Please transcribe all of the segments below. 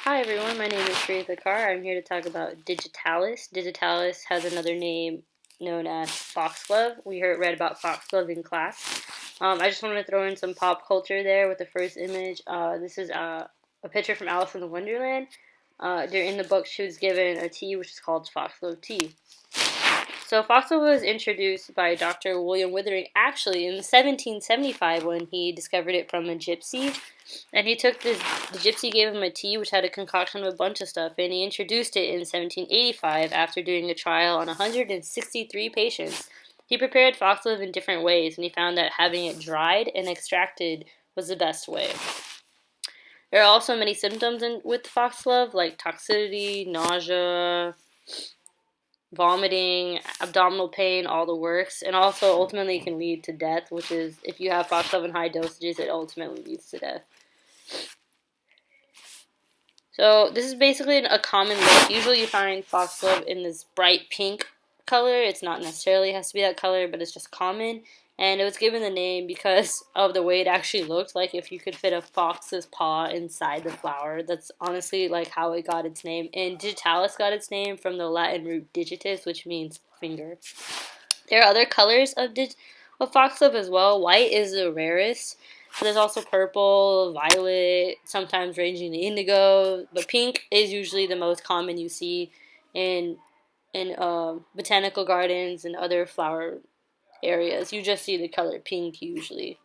Hi everyone, my name is Shreya Carr. I'm here to talk about digitalis. Digitalis has another name known as Foxglove. We read about Foxglove in class. I just want to throw in some pop culture there with the first image. This is a picture from Alice in the Wonderland. In the book, she was given a tea which is called Foxglove tea. So Foxglove was introduced by Dr. William Withering actually in 1775 when he discovered it from a gypsy. And he took this, the gypsy gave him a tea which had a concoction of a bunch of stuff, and he introduced it in 1785 after doing a trial on 163 patients. He prepared foxglove in different ways, and he found that having it dried and extracted was the best way. There are also many symptoms with foxglove, like toxicity, nausea, vomiting, abdominal pain, all the works, and also ultimately can lead to death, which is, if you have foxglove in high dosages, it ultimately leads to death. So this is basically a common look. Usually you find foxglove in this bright pink color. It's not necessarily has to be that color, but it's just common. And it was given the name because of the way it actually looked, like if you could fit a fox's paw inside the flower. That's honestly like how it got its name. And digitalis got its name from the Latin root digitus, which means finger. There are other colors of foxglove as well. White is the rarest. There's also purple, violet, sometimes ranging to indigo, but pink is usually the most common you see in botanical gardens and other flower areas. You just see the color pink usually.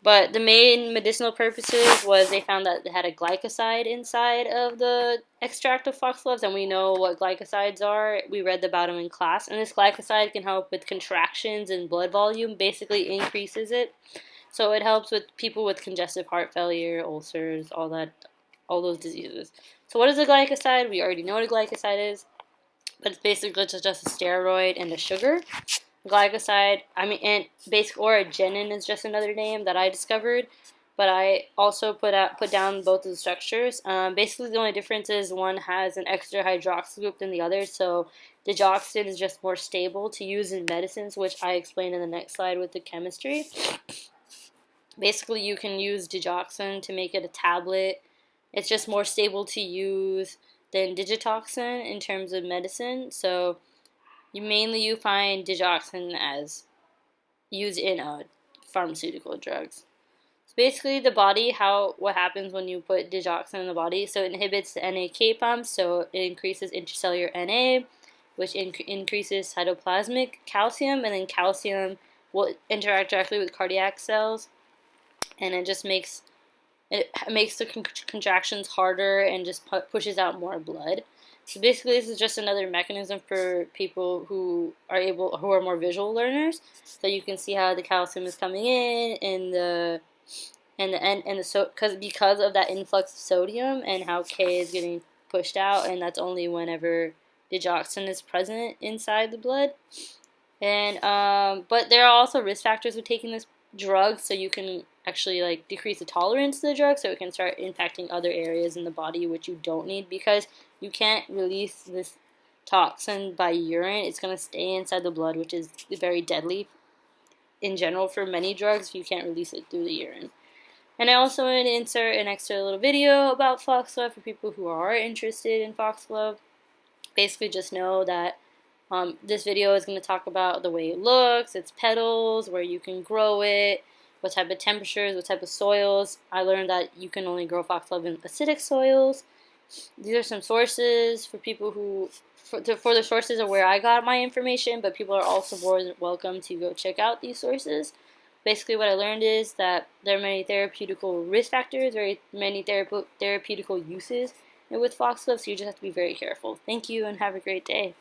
But the main medicinal purposes was they found that it had a glycoside inside of the extract of foxgloves, and we know what glycosides are. We read about them in class, and this glycoside can help with contractions and blood volume, basically increases it. So it helps with people with congestive heart failure, ulcers, all those diseases. So what is a glycoside? We already know what a glycoside is, but it's basically just a steroid and a sugar. Glycoside, and originin is just another name that I discovered, but I also put down both of the structures. Basically, the only difference is one has an extra hydroxyl group than the other, so digoxin is just more stable to use in medicines, which I explain in the next slide with the chemistry. Basically, you can use digoxin to make it a tablet. It's just more stable to use than digitoxin in terms of medicine, so you find digoxin as used in pharmaceutical drugs. So basically, the body, what happens when you put digoxin in the body? So it inhibits the NAK pump, so it increases intracellular NA, which increases cytoplasmic calcium, and then calcium will interact directly with cardiac cells, and it just makes the contractions harder and just pushes out more blood. So basically, this is just another mechanism for people who are more visual learners. So you can see how the calcium is coming in, because of that influx of sodium and how K is getting pushed out, and that's only whenever digoxin is present inside the blood. And but there are also risk factors with taking this drug, so you can actually decrease the tolerance to the drug, so it can start impacting other areas in the body which you don't need, because you can't release this toxin by urine. It's going to stay inside the blood, which is very deadly in general for many drugs if you can't release it through the urine. And I also want to insert an extra little video about foxglove for people who are interested in foxglove. Basically, just know that this video is going to talk about the way it looks, its petals, where you can grow it, what type of temperatures, what type of soils. I learned that you can only grow foxglove in acidic soils. These are some sources for people for the sources of where I got my information, but people are also more than welcome to go check out these sources. Basically, what I learned is that there are many therapeutical risk factors, very many therapeutical uses with foxglove, so you just have to be very careful. Thank you, and have a great day.